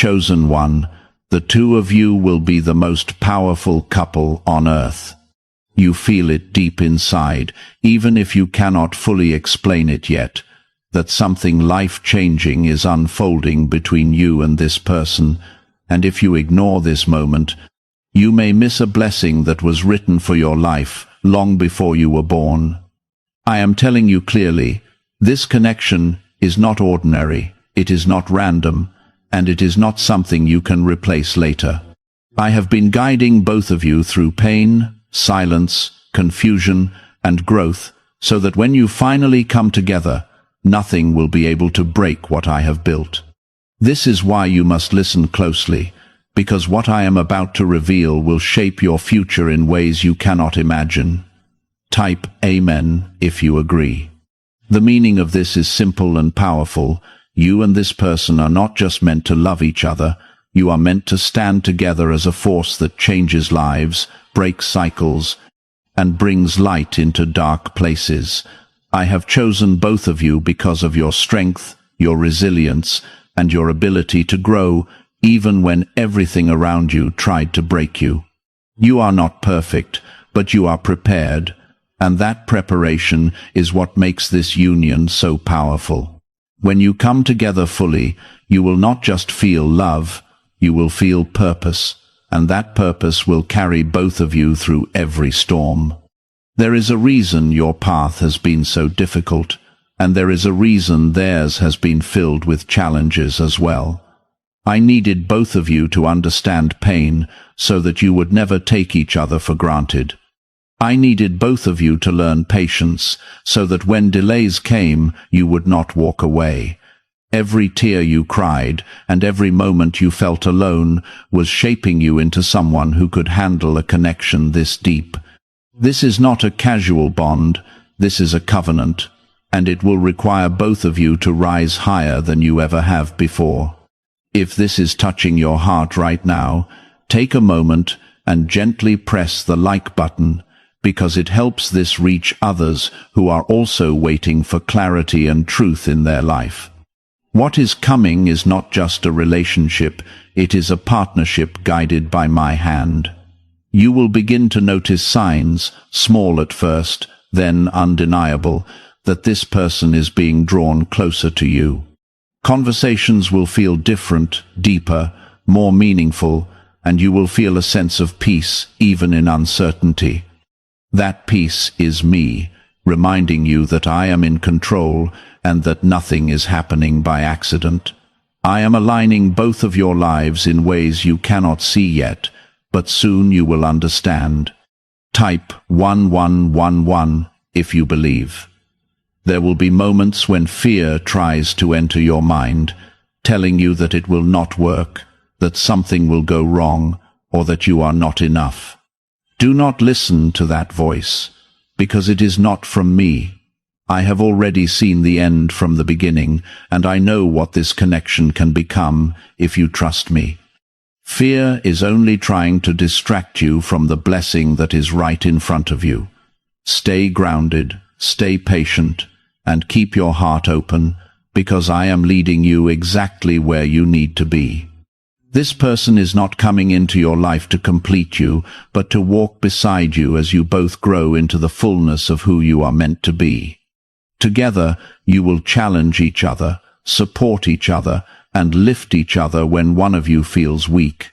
chosen one. The two of you will be the most powerful couple on earth. You feel it deep inside, even if you cannot fully explain it yet, that something life-changing is unfolding between you and this person, and if you ignore this moment, you may miss a blessing that was written for your life long before you were born. I am telling you clearly, this connection is not ordinary, it is not random, and it is not something you can replace later. I have been guiding both of you through pain, silence, confusion, and growth, so that when you finally come together, nothing will be able to break what I have built. This is why you must listen closely, because what I am about to reveal will shape your future in ways you cannot imagine. Type Amen if you agree. The meaning of this is simple and powerful. You and this person are not just meant to love each other, you are meant to stand together as a force that changes lives, breaks cycles, and brings light into dark places. I have chosen both of you because of your strength, your resilience, and your ability to grow even when everything around you tried to break you. You are not perfect, but you are prepared, and that preparation is what makes this union so powerful. When you come together fully, you will not just feel love, you will feel purpose, and that purpose will carry both of you through every storm. There is a reason your path has been so difficult, and there is a reason theirs has been filled with challenges as well. I needed both of you to understand pain so that you would never take each other for granted. I needed both of you to learn patience so that when delays came, you would not walk away. Every tear you cried and every moment you felt alone was shaping you into someone who could handle a connection this deep. This is not a casual bond, this is a covenant, and it will require both of you to rise higher than you ever have before. If this is touching your heart right now, take a moment and gently press the like button, because it helps this reach others who are also waiting for clarity and truth in their life. What is coming is not just a relationship, it is a partnership guided by my hand. You will begin to notice signs, small at first, then undeniable, that this person is being drawn closer to you. Conversations will feel different, deeper, more meaningful, and you will feel a sense of peace even in uncertainty. That peace is me, reminding you that I am in control and that nothing is happening by accident. I am aligning both of your lives in ways you cannot see yet, but soon you will understand. Type 1111 if you believe. There will be moments when fear tries to enter your mind, telling you that it will not work, that something will go wrong, or that you are not enough. Do not listen to that voice, because it is not from me. I have already seen the end from the beginning, and I know what this connection can become if you trust me. Fear is only trying to distract you from the blessing that is right in front of you. Stay grounded, stay patient, and keep your heart open, because I am leading you exactly where you need to be. This person is not coming into your life to complete you, but to walk beside you as you both grow into the fullness of who you are meant to be. Together, you will challenge each other, support each other, and lift each other when one of you feels weak.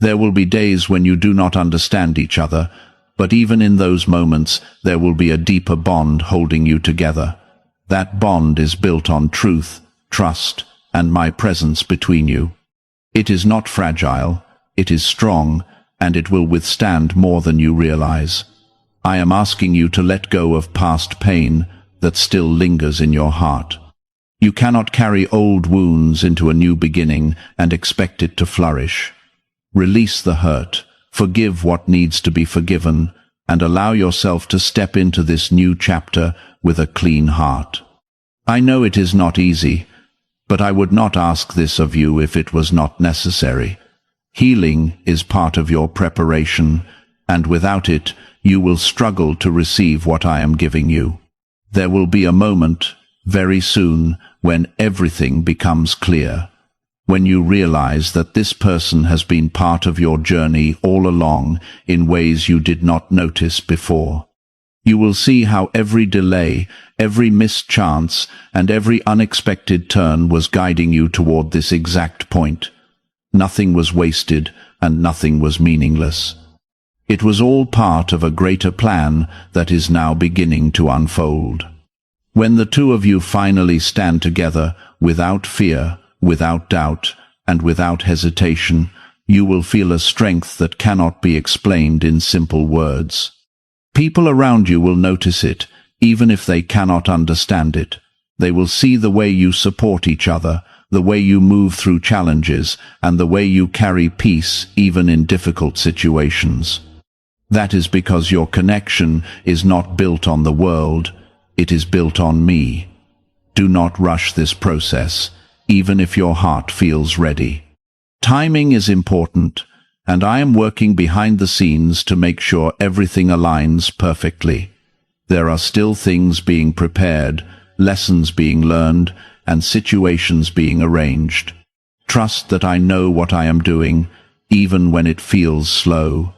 There will be days when you do not understand each other, but even in those moments, there will be a deeper bond holding you together. That bond is built on truth, trust, and my presence between you. It is not fragile, it is strong, and it will withstand more than you realize. I am asking you to let go of past pain that still lingers in your heart. You cannot carry old wounds into a new beginning and expect it to flourish. Release the hurt, forgive what needs to be forgiven, and allow yourself to step into this new chapter with a clean heart. I know it is not easy, but I would not ask this of you if it was not necessary. Healing is part of your preparation, and without it, you will struggle to receive what I am giving you. There will be a moment, very soon, when everything becomes clear. when you realize that this person has been part of your journey all along in ways you did not notice before. You will see how every delay, every missed chance, and every unexpected turn was guiding you toward this exact point. Nothing was wasted, and nothing was meaningless. It was all part of a greater plan that is now beginning to unfold. When the two of you finally stand together, without fear, without doubt, and without hesitation, you will feel a strength that cannot be explained in simple words. People around you will notice it, even if they cannot understand it. They will see the way you support each other, the way you move through challenges, and the way you carry peace even in difficult situations. That is because your connection is not built on the world, it is built on me. Do not rush this process, even if your heart feels ready. Timing is important, and I am working behind the scenes to make sure everything aligns perfectly. There are still things being prepared, lessons being learned, and situations being arranged. Trust that I know what I am doing, even when it feels slow.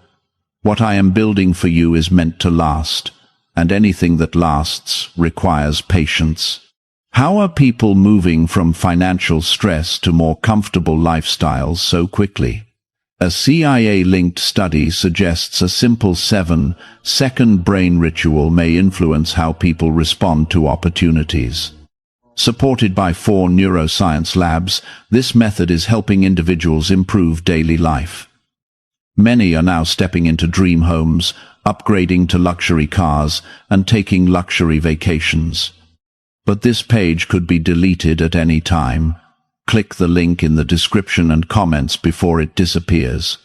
What I am building for you is meant to last, and anything that lasts requires patience. How are people moving from financial stress to more comfortable lifestyles so quickly? A CIA-linked study suggests a simple 7-second brain ritual may influence how people respond to opportunities. Supported by 4 neuroscience labs, this method is helping individuals improve daily life. Many are now stepping into dream homes, upgrading to luxury cars, and taking luxury vacations. But this page could be deleted at any time. Click the link in the description and comments before it disappears.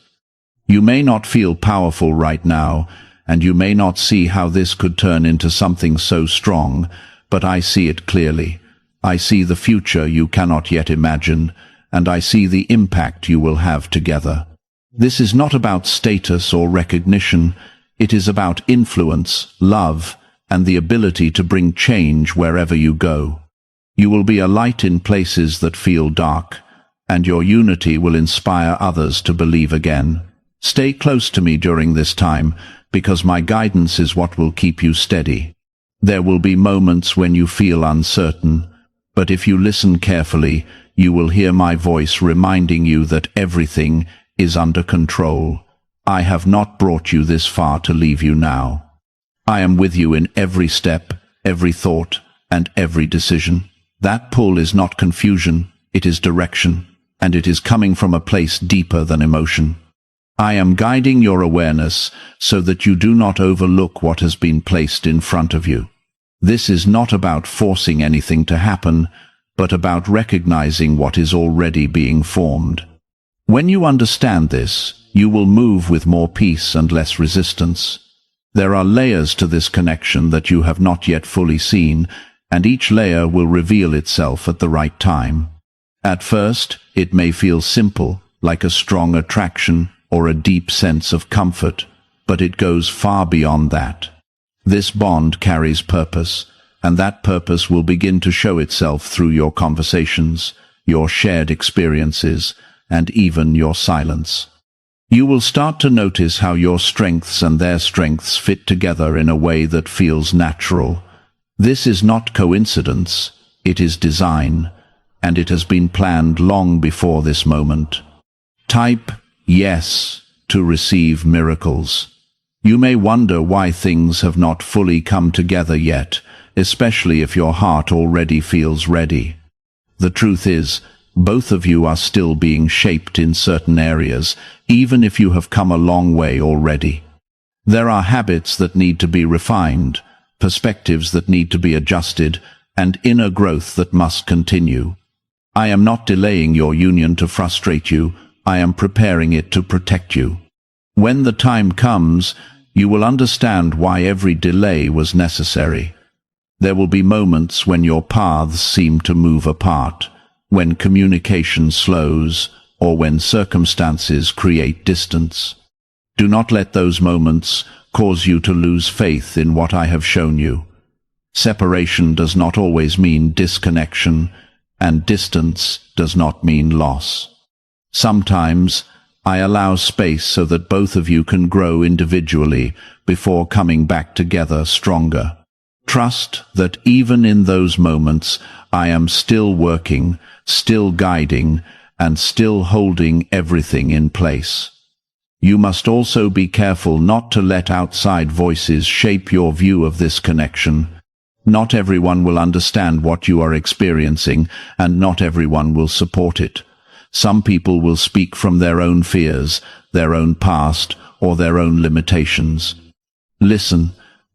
You may not feel powerful right now, and you may not see how this could turn into something so strong, but I see it clearly. I see the future you cannot yet imagine, and I see the impact you will have together. This is not about status or recognition. It is about influence, love, and the ability to bring change wherever you go. You will be a light in places that feel dark, and your unity will inspire others to believe again. Stay close to me during this time, because my guidance is what will keep you steady. There will be moments when you feel uncertain, but if you listen carefully, you will hear my voice reminding you that everything is under control. I have not brought you this far to leave you now. I am with you in every step, every thought, and every decision. That pull is not confusion, it is direction, and it is coming from a place deeper than emotion. I am guiding your awareness so that you do not overlook what has been placed in front of you. This is not about forcing anything to happen, but about recognizing what is already being formed. When you understand this, you will move with more peace and less resistance. There are layers to this connection that you have not yet fully seen, and each layer will reveal itself at the right time. At first, it may feel simple, like a strong attraction or a deep sense of comfort, but it goes far beyond that. This bond carries purpose, and that purpose will begin to show itself through your conversations, your shared experiences, and even your silence. You will start to notice how your strengths and their strengths fit together in a way that feels natural. This is not coincidence, it is design, and it has been planned long before this moment. Type yes to receive miracles. You may wonder why things have not fully come together yet, especially if your heart already feels ready. The truth is, both of you are still being shaped in certain areas, even if you have come a long way already. There are habits that need to be refined, perspectives that need to be adjusted, and inner growth that must continue. I am not delaying your union to frustrate you, I am preparing it to protect you. When the time comes, you will understand why every delay was necessary. There will be moments when your paths seem to move apart, when communication slows, or when circumstances create distance. Do not let those moments cause you to lose faith in what I have shown you. Separation does not always mean disconnection. and distance does not mean loss. Sometimes I allow space so that both of you can grow individually before coming back together stronger. Trust that even in those moments I am still working, still guiding, and still holding everything in place. You must also be careful not to let outside voices shape your view of this connection. Not everyone will understand what you are experiencing, and not everyone will support it. Some people will speak from their own fears, their own past, or their own limitations. Listen,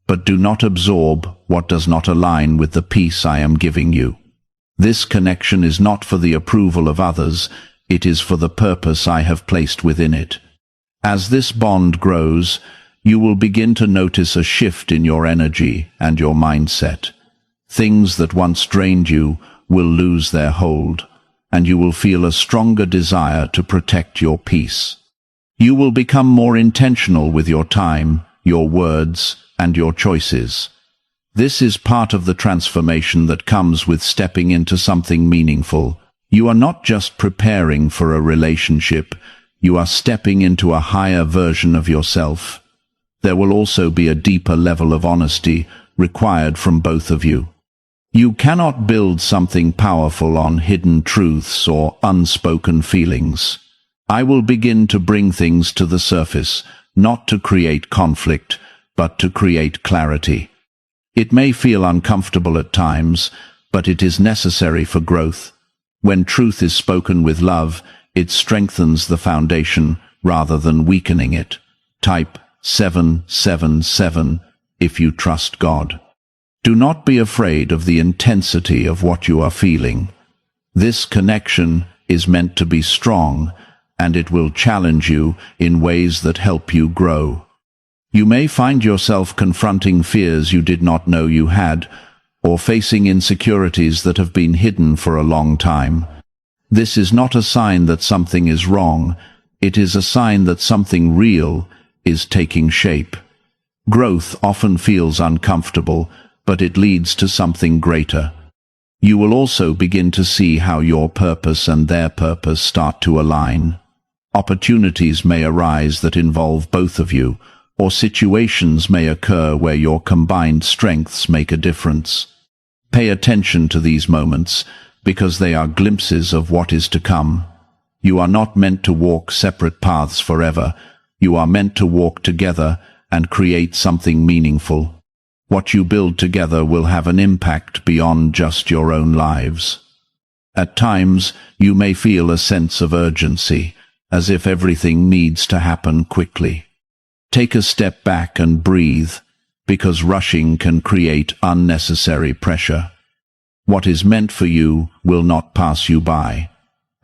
but do not absorb what does not align with the peace I am giving you. This connection is not for the approval of others, it is for the purpose I have placed within it. As this bond grows, you will begin to notice a shift in your energy and your mindset. Things that once drained you will lose their hold, and you will feel a stronger desire to protect your peace. You will become more intentional with your time, your words, and your choices. This is part of the transformation that comes with stepping into something meaningful. You are not just preparing for a relationship, you are stepping into a higher version of yourself. There will also be a deeper level of honesty required from both of you. You cannot build something powerful on hidden truths or unspoken feelings. I will begin to bring things to the surface, not to create conflict, but to create clarity. It may feel uncomfortable at times, but it is necessary for growth. When truth is spoken with love, it strengthens the foundation rather than weakening it. Type 777 if you trust God. Do not be afraid of the intensity of what you are feeling. This connection is meant to be strong, and it will challenge you in ways that help you grow. You may find yourself confronting fears you did not know you had, or facing insecurities that have been hidden for a long time. This is not a sign that something is wrong, it is a sign that something real is taking shape. Growth often feels uncomfortable, but it leads to something greater. You will also begin to see how your purpose and their purpose start to align. Opportunities may arise that involve both of you, or situations may occur where your combined strengths make a difference. Pay attention to these moments, because they are glimpses of what is to come. You are not meant to walk separate paths forever. You are meant to walk together and create something meaningful. What you build together will have an impact beyond just your own lives. At times, you may feel a sense of urgency, as if everything needs to happen quickly. Take a step back and breathe, because rushing can create unnecessary pressure. What is meant for you will not pass you by,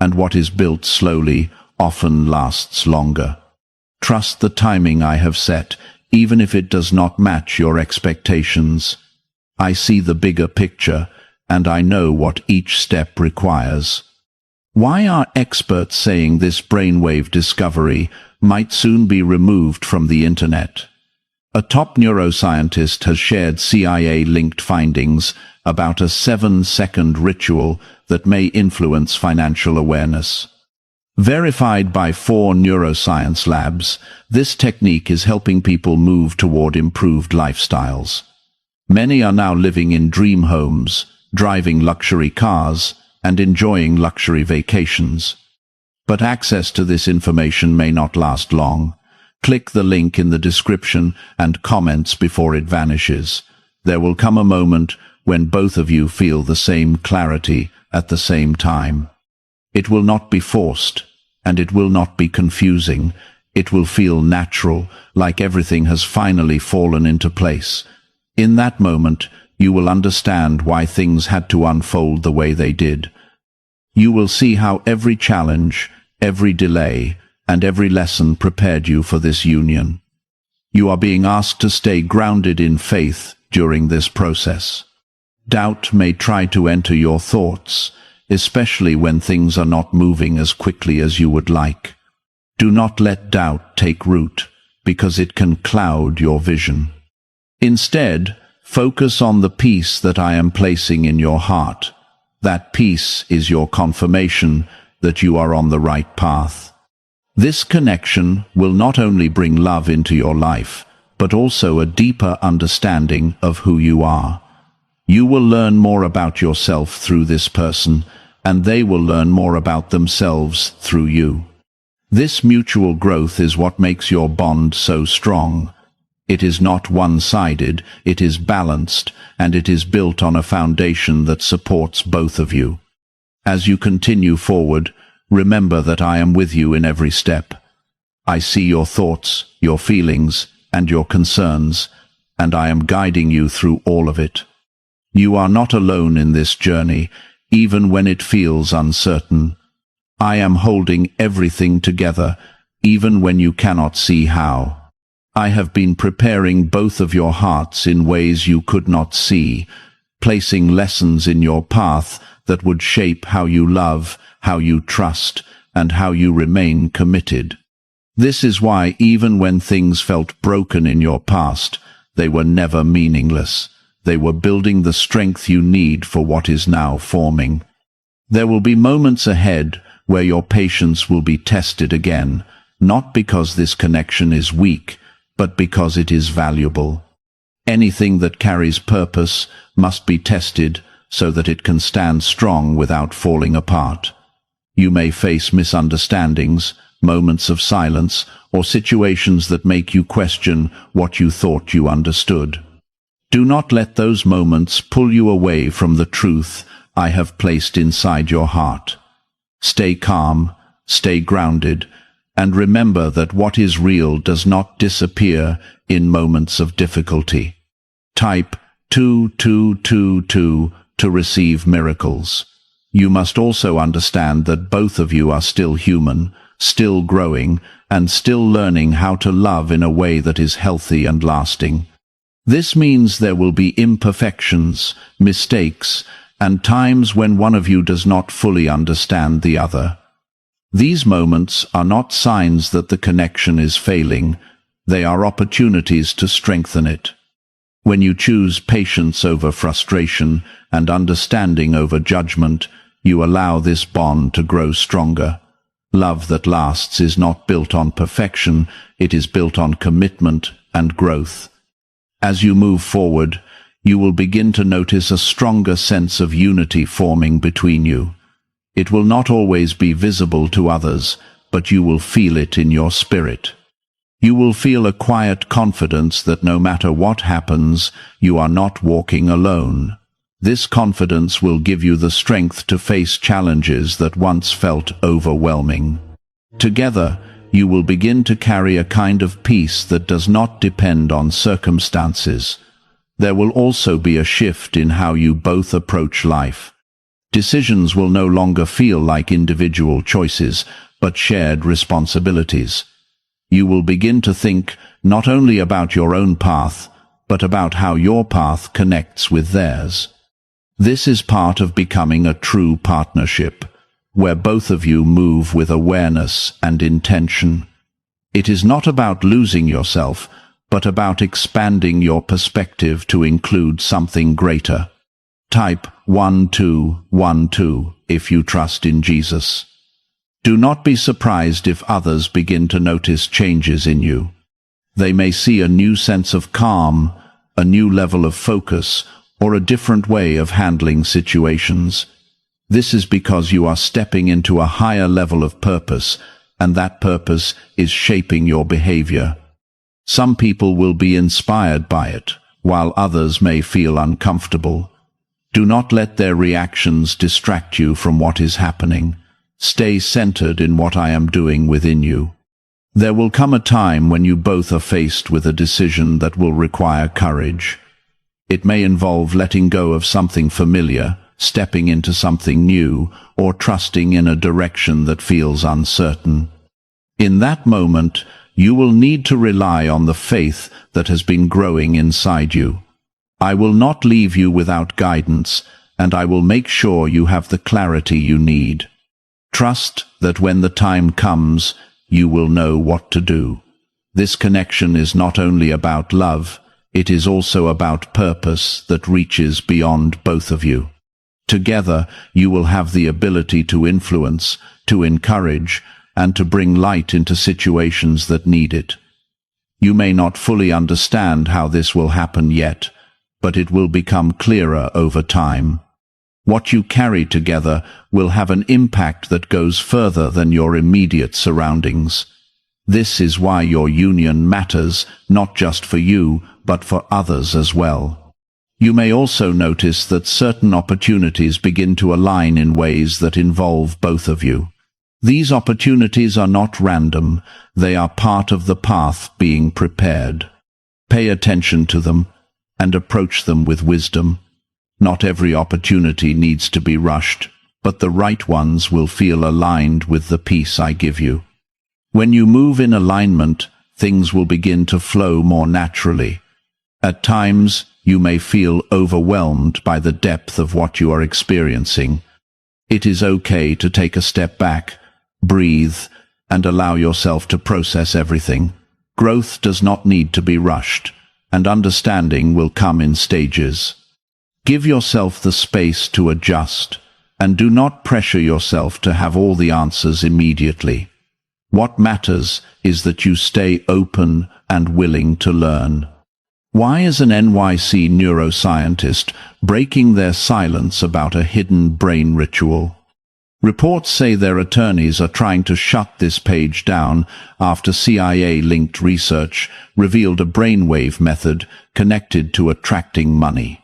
and what is built slowly often lasts longer. Trust the timing I have set, even if it does not match your expectations. I see the bigger picture, and I know what each step requires. Why are experts saying this brainwave discovery might soon be removed from the internet? A top neuroscientist has shared CIA-linked findings about a 7-second ritual that may influence financial awareness. Verified by 4 neuroscience labs, this technique is helping people move toward improved lifestyles. Many are now living in dream homes, driving luxury cars, and enjoying luxury vacations. But access to this information may not last long. Click the link in the description and comments before it vanishes. There will come a moment when both of you feel the same clarity at the same time. It will not be forced, and it will not be confusing. It will feel natural, like everything has finally fallen into place. In that moment, you will understand why things had to unfold the way they did. You will see how every challenge, every delay, and every lesson prepared you for this union. You are being asked to stay grounded in faith during this process. Doubt may try to enter your thoughts, especially when things are not moving as quickly as you would like. Do not let doubt take root, because it can cloud your vision. Instead, focus on the peace that I am placing in your heart. That peace is your confirmation that you are on the right path. This connection will not only bring love into your life, but also a deeper understanding of who you are. You will learn more about yourself through this person, and they will learn more about themselves through you. This mutual growth is what makes your bond so strong. It is not one-sided, it is balanced, and it is built on a foundation that supports both of you. As you continue forward, remember that I am with you in every step. I see your thoughts, your feelings, and your concerns, and I am guiding you through all of it. You are not alone in this journey, even when it feels uncertain. I am holding everything together, even when you cannot see how. I have been preparing both of your hearts in ways you could not see, placing lessons in your path that would shape how you love, how you trust, and how you remain committed. This is why even when things felt broken in your past, they were never meaningless. They were building the strength you need for what is now forming. There will be moments ahead where your patience will be tested again, not because this connection is weak, but because it is valuable. Anything that carries purpose must be tested so that it can stand strong without falling apart. You may face misunderstandings, moments of silence, or situations that make you question what you thought you understood. Do not let those moments pull you away from the truth I have placed inside your heart. Stay calm, stay grounded, and remember that what is real does not disappear in moments of difficulty. Type 2222 to receive miracles. You must also understand that both of you are still human, still growing, and still learning how to love in a way that is healthy and lasting. This means there will be imperfections, mistakes, and times when one of you does not fully understand the other. These moments are not signs that the connection is failing, they are opportunities to strengthen it. When you choose patience over frustration and understanding over judgment, you allow this bond to grow stronger. Love that lasts is not built on perfection, it is built on commitment and growth. As you move forward, you will begin to notice a stronger sense of unity forming between you. It will not always be visible to others, but you will feel it in your spirit. You will feel a quiet confidence that no matter what happens, you are not walking alone. This confidence will give you the strength to face challenges that once felt overwhelming. Together, you will begin to carry a kind of peace that does not depend on circumstances. There will also be a shift in how you both approach life. Decisions will no longer feel like individual choices, but shared responsibilities. You will begin to think not only about your own path, but about how your path connects with theirs. This is part of becoming a true partnership, where both of you move with awareness and intention. It is not about losing yourself, but about expanding your perspective to include something greater. Type 1212 if you trust in Jesus. Do not be surprised if others begin to notice changes in you. They may see a new sense of calm, a new level of focus, or a different way of handling situations. This is because you are stepping into a higher level of purpose, and that purpose is shaping your behavior. Some people will be inspired by it, while others may feel uncomfortable. Do not let their reactions distract you from what is happening. Stay centered in what I am doing within you. There will come a time when you both are faced with a decision that will require courage. It may involve letting go of something familiar, stepping into something new, or trusting in a direction that feels uncertain. In that moment, you will need to rely on the faith that has been growing inside you. I will not leave you without guidance, and I will make sure you have the clarity you need. Trust that when the time comes, you will know what to do. This connection is not only about love, it is also about purpose that reaches beyond both of you. Together, you will have the ability to influence, to encourage, and to bring light into situations that need it. You may not fully understand how this will happen yet, but it will become clearer over time. What you carry together will have an impact that goes further than your immediate surroundings. This is why your union matters, not just for you, but for others as well. You may also notice that certain opportunities begin to align in ways that involve both of you. These opportunities are not random, they are part of the path being prepared. Pay attention to them and approach them with wisdom. Not every opportunity needs to be rushed, but the right ones will feel aligned with the peace I give you. When you move in alignment, things will begin to flow more naturally. At times, you may feel overwhelmed by the depth of what you are experiencing. It is okay to take a step back, breathe, and allow yourself to process everything. Growth does not need to be rushed, and understanding will come in stages. Give yourself the space to adjust, and do not pressure yourself to have all the answers immediately. What matters is that you stay open and willing to learn. Why is an NYC neuroscientist breaking their silence about a hidden brain ritual? Reports say their attorneys are trying to shut this page down after CIA-linked research revealed a brainwave method connected to attracting money.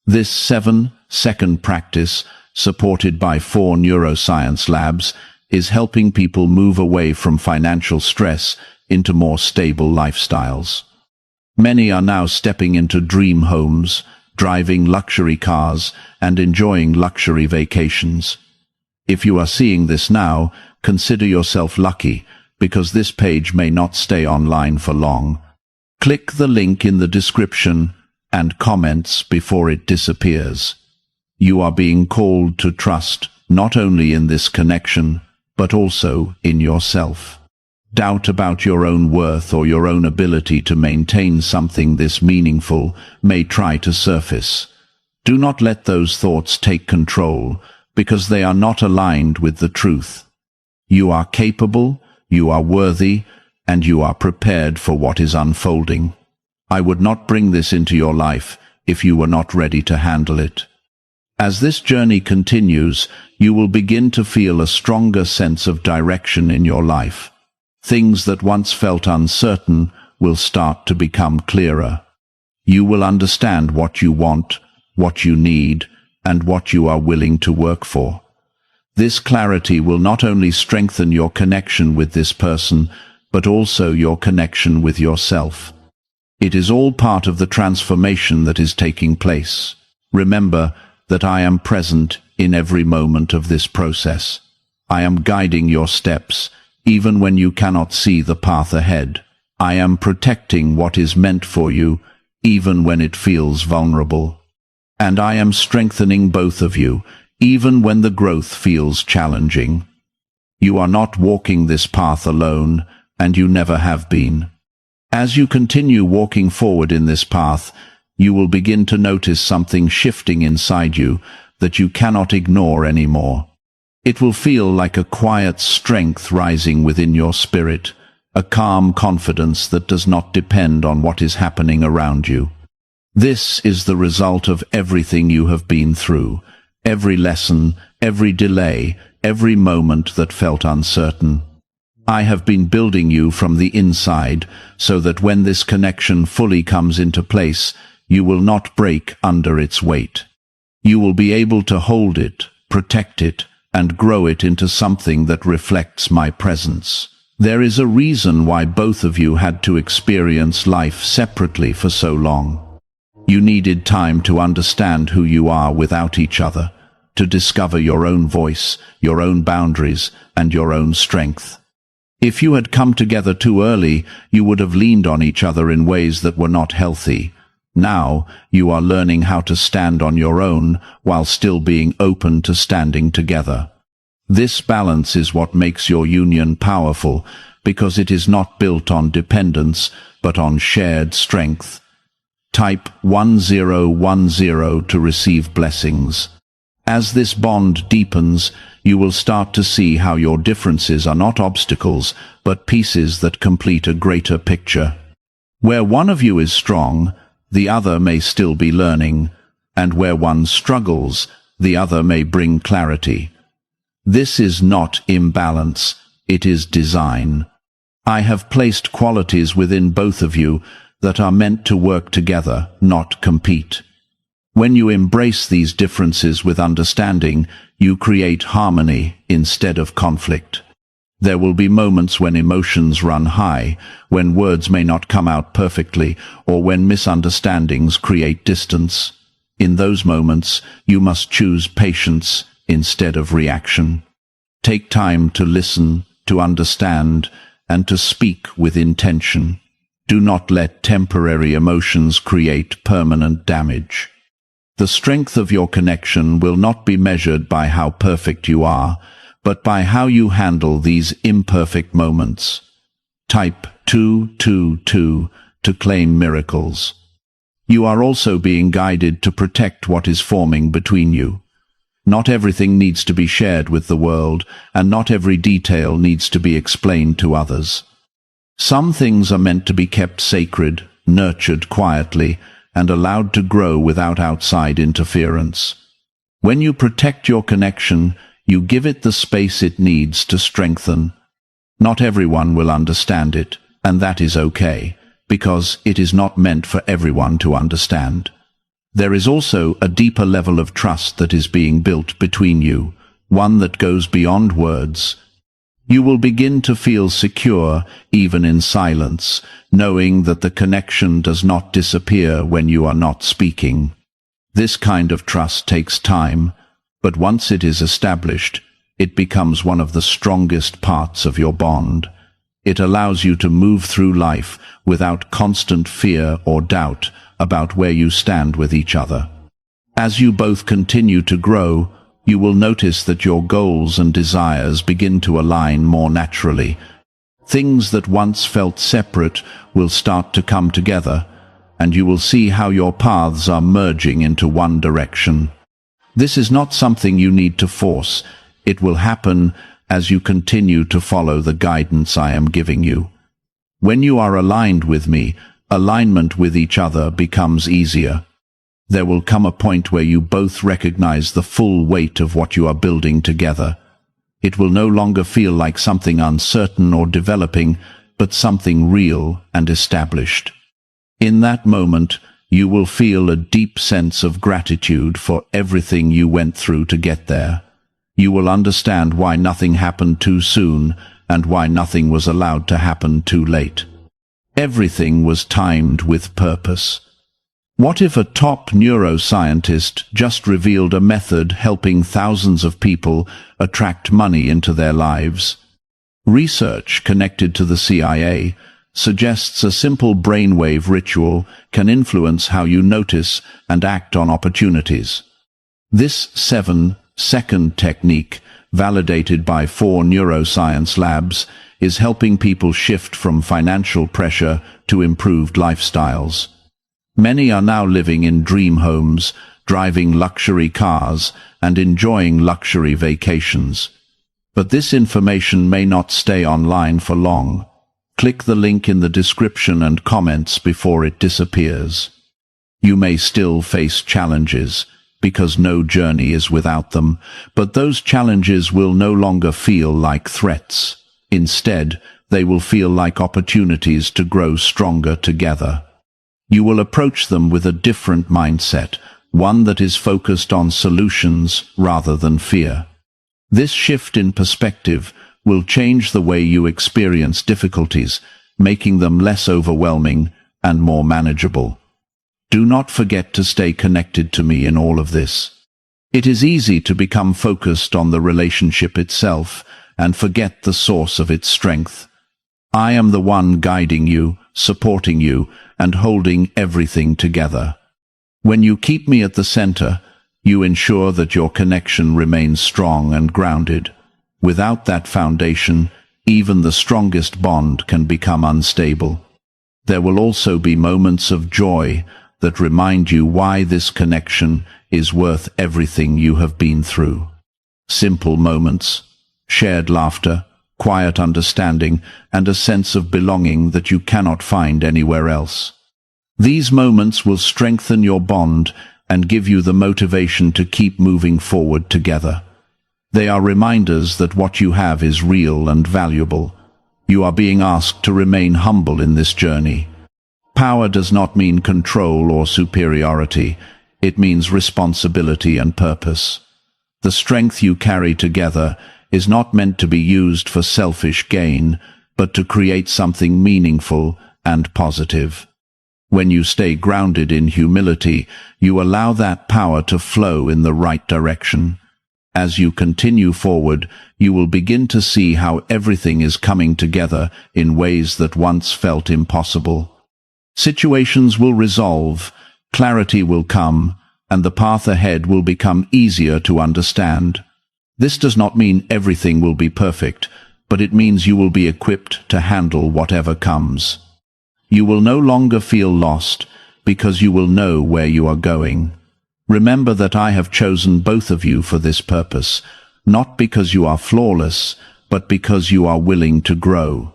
This 7-second practice, supported by 4 neuroscience labs, is helping people move away from financial stress into more stable lifestyles. Many are now stepping into dream homes, driving luxury cars, and enjoying luxury vacations. If you are seeing this now, consider yourself lucky, because this page may not stay online for long. Click the link in the description and comments before it disappears. You are being called to trust not only in this connection, but also in yourself. Doubt about your own worth or your own ability to maintain something this meaningful may try to surface. Do not let those thoughts take control, because they are not aligned with the truth. You are capable, you are worthy, and you are prepared for what is unfolding. I would not bring this into your life if you were not ready to handle it. As this journey continues, you will begin to feel a stronger sense of direction in your life. Things that once felt uncertain will start to become clearer. You will understand what you want, what you need, and what you are willing to work for. This clarity will not only strengthen your connection with this person, but also your connection with yourself. It is all part of the transformation that is taking place. Remember that I am present in every moment of this process. I am guiding your steps, even when you cannot see the path ahead. I am protecting what is meant for you, even when it feels vulnerable. And I am strengthening both of you, even when the growth feels challenging. You are not walking this path alone, and you never have been. As you continue walking forward in this path, you will begin to notice something shifting inside you that you cannot ignore anymore. It will feel like a quiet strength rising within your spirit, a calm confidence that does not depend on what is happening around you. This is the result of everything you have been through, every lesson, every delay, every moment that felt uncertain. I have been building you from the inside so that when this connection fully comes into place, you will not break under its weight. You will be able to hold it, protect it, and grow it into something that reflects my presence. There is a reason why both of you had to experience life separately for so long. You needed time to understand who you are without each other, to discover your own voice, your own boundaries, and your own strength. If you had come together too early, you would have leaned on each other in ways that were not healthy. Now, you are learning how to stand on your own while still being open to standing together. This balance is what makes your union powerful, because it is not built on dependence, but on shared strength. Type 1010 to receive blessings. As this bond deepens, you will start to see how your differences are not obstacles, but pieces that complete a greater picture. Where one of you is strong, the other may still be learning, and where one struggles, the other may bring clarity. This is not imbalance, it is design. I have placed qualities within both of you that are meant to work together, not compete. When you embrace these differences with understanding, you create harmony instead of conflict. There will be moments when emotions run high, when words may not come out perfectly, or when misunderstandings create distance. In those moments, you must choose patience instead of reaction. Take time to listen, to understand, and to speak with intention. Do not let temporary emotions create permanent damage. The strength of your connection will not be measured by how perfect you are, but by how you handle these imperfect moments. Type 222 to claim miracles. You are also being guided to protect what is forming between you. Not everything needs to be shared with the world, and not every detail needs to be explained to others. Some things are meant to be kept sacred, nurtured quietly, and allowed to grow without outside interference. When you protect your connection, you give it the space it needs to strengthen. Not everyone will understand it, and that is okay, because it is not meant for everyone to understand. There is also a deeper level of trust that is being built between you, one that goes beyond words. You will begin to feel secure even in silence, knowing that the connection does not disappear when you are not speaking. This kind of trust takes time, but once it is established, it becomes one of the strongest parts of your bond. It allows you to move through life without constant fear or doubt about where you stand with each other. As you both continue to grow, you will notice that your goals and desires begin to align more naturally. Things that once felt separate will start to come together, and you will see how your paths are merging into one direction. This is not something you need to force. It will happen as you continue to follow the guidance I am giving you. When you are aligned with me, alignment with each other becomes easier. There will come a point where you both recognize the full weight of what you are building together. It will no longer feel like something uncertain or developing, but something real and established. In that moment, you will feel a deep sense of gratitude for everything you went through to get there. You will understand why nothing happened too soon and why nothing was allowed to happen too late. Everything was timed with purpose. What if a top neuroscientist just revealed a method helping thousands of people attract money into their lives? Research connected to the CIA suggests a simple brainwave ritual can influence how you notice and act on opportunities. This 7-second technique, validated by 4 neuroscience labs, is helping people shift from financial pressure to improved lifestyles. Many are now living in dream homes, driving luxury cars, and enjoying luxury vacations. But this information may not stay online for long. Click the link in the description and comments before it disappears. You may still face challenges, because no journey is without them, but those challenges will no longer feel like threats. Instead, they will feel like opportunities to grow stronger together. You will approach them with a different mindset, one that is focused on solutions rather than fear. This shift in perspective will change the way you experience difficulties, making them less overwhelming and more manageable. Do not forget to stay connected to me in all of this. It is easy to become focused on the relationship itself and forget the source of its strength. I am the one guiding you, supporting you, and holding everything together. When you keep me at the center, you ensure that your connection remains strong and grounded. Without that foundation, even the strongest bond can become unstable. There will also be moments of joy, that remind you why this connection is worth everything you have been through. Simple moments, shared laughter, quiet understanding, and a sense of belonging that you cannot find anywhere else. These moments will strengthen your bond and give you the motivation to keep moving forward together. They are reminders that what you have is real and valuable. You are being asked to remain humble in this journey. Power does not mean control or superiority. It means responsibility and purpose. The strength you carry together is not meant to be used for selfish gain, but to create something meaningful and positive. When you stay grounded in humility, you allow that power to flow in the right direction. As you continue forward, you will begin to see how everything is coming together in ways that once felt impossible. Situations will resolve, clarity will come, and the path ahead will become easier to understand. This does not mean everything will be perfect, but it means you will be equipped to handle whatever comes. You will no longer feel lost, because you will know where you are going. Remember that I have chosen both of you for this purpose, not because you are flawless, but because you are willing to grow.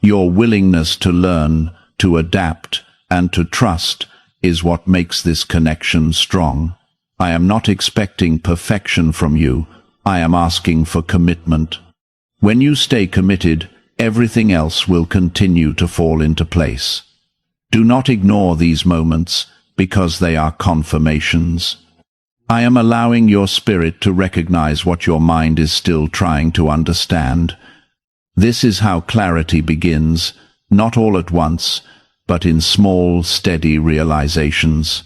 Your willingness to learn, to adapt, and to trust is what makes this connection strong. I am not expecting perfection from you. I am asking for commitment. When you stay committed, everything else will continue to fall into place. Do not ignore these moments, because they are confirmations. I am allowing your spirit to recognize what your mind is still trying to understand. This is how clarity begins, not all at once, but in small, steady realizations.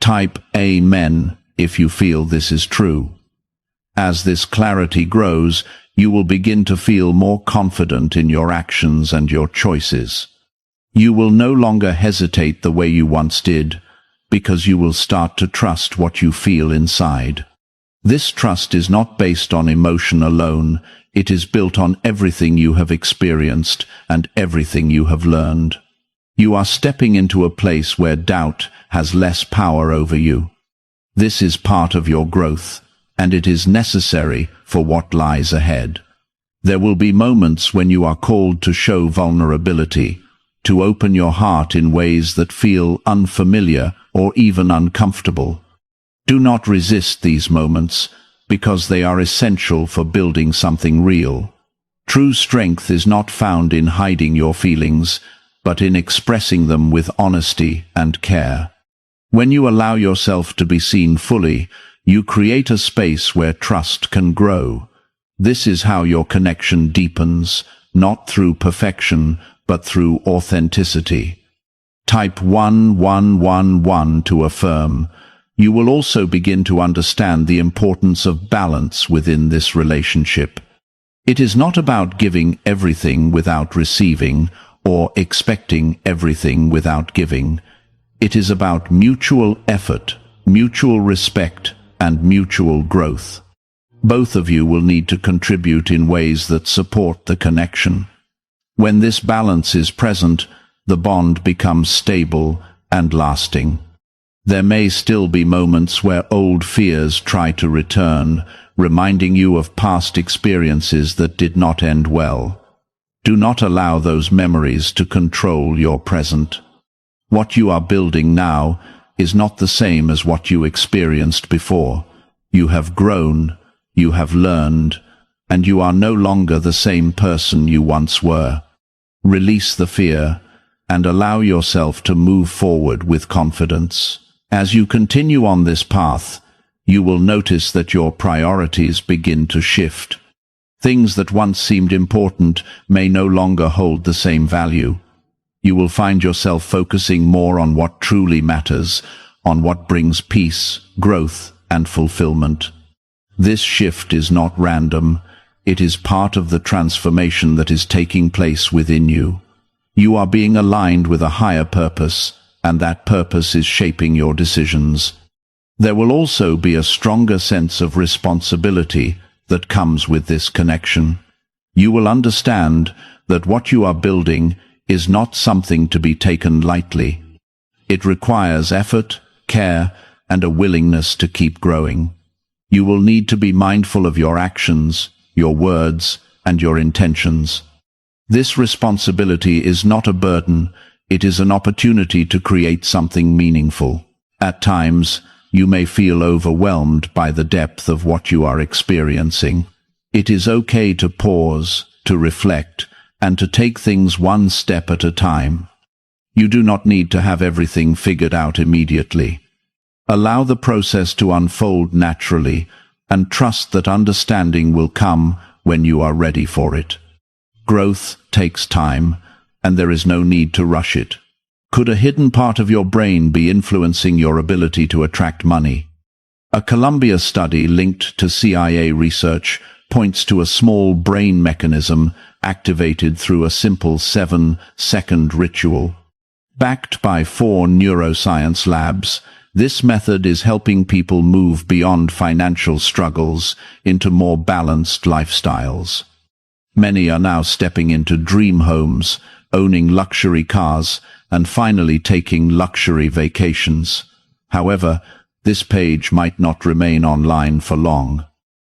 Type Amen if you feel this is true. As this clarity grows, you will begin to feel more confident in your actions and your choices. You will no longer hesitate the way you once did, because you will start to trust what you feel inside. This trust is not based on emotion alone. It is built on everything you have experienced and everything you have learned. You are stepping into a place where doubt has less power over you. This is part of your growth, and it is necessary for what lies ahead. There will be moments when you are called to show vulnerability, to open your heart in ways that feel unfamiliar or even uncomfortable. Do not resist these moments, because they are essential for building something real. True strength is not found in hiding your feelings, but in expressing them with honesty and care. When you allow yourself to be seen fully, you create a space where trust can grow. This is how your connection deepens, not through perfection, but through authenticity. Type 1111 to affirm. You will also begin to understand the importance of balance within this relationship. It is not about giving everything without receiving, or expecting everything without giving. It is about mutual effort, mutual respect, and mutual growth. Both of you will need to contribute in ways that support the connection. When this balance is present, the bond becomes stable and lasting. There may still be moments where old fears try to return, reminding you of past experiences that did not end well. Do not allow those memories to control your present. What you are building now is not the same as what you experienced before. You have grown, you have learned, and you are no longer the same person you once were. Release the fear and allow yourself to move forward with confidence. As you continue on this path, you will notice that your priorities begin to shift. Things that once seemed important may no longer hold the same value. You will find yourself focusing more on what truly matters, on what brings peace, growth, and fulfillment. This shift is not random. It is part of the transformation that is taking place within you. You are being aligned with a higher purpose, and that purpose is shaping your decisions. There will also be a stronger sense of responsibility that comes with this connection. You will understand that what you are building is not something to be taken lightly. It requires effort, care, and a willingness to keep growing. You will need to be mindful of your actions, your words, and your intentions. This responsibility is not a burden, it is an opportunity to create something meaningful. At times, you may feel overwhelmed by the depth of what you are experiencing. It is okay to pause, to reflect, and to take things one step at a time. You do not need to have everything figured out immediately. Allow the process to unfold naturally, and trust that understanding will come when you are ready for it. Growth takes time, and there is no need to rush it. Could a hidden part of your brain be influencing your ability to attract money? A Columbia study linked to CIA research points to a small brain mechanism activated through a simple 7-second ritual. Backed by 4 neuroscience labs, this method is helping people move beyond financial struggles into more balanced lifestyles. Many are now stepping into dream homes, owning luxury cars, and finally taking luxury vacations. However, this page might not remain online for long.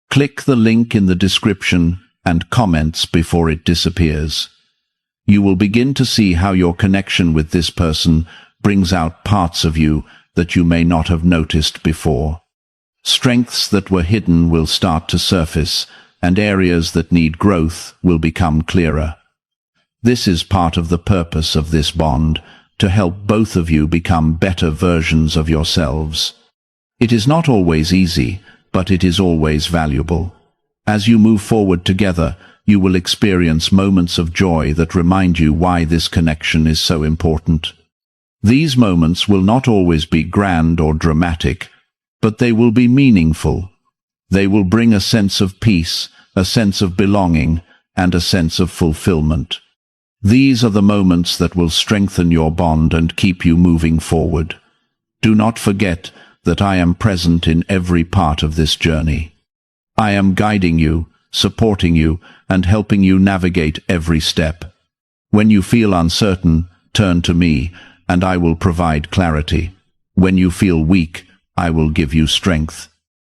Click the link in the description and comments before it disappears. You will begin to see how your connection with this person brings out parts of you that you may not have noticed before. Strengths that were hidden will start to surface, and areas that need growth will become clearer. This is part of the purpose of this bond, to help both of you become better versions of yourselves. It is not always easy, but it is always valuable. As you move forward together, you will experience moments of joy that remind you why this connection is so important. These moments will not always be grand or dramatic, but they will be meaningful. They will bring a sense of peace, a sense of belonging, and a sense of fulfillment. These are the moments that will strengthen your bond and keep you moving forward. Do not forget that I am present in every part of this journey. I am guiding you, supporting you, and helping you navigate every step. When you feel uncertain, turn to me, and I will provide clarity. When you feel weak, I will give you strength.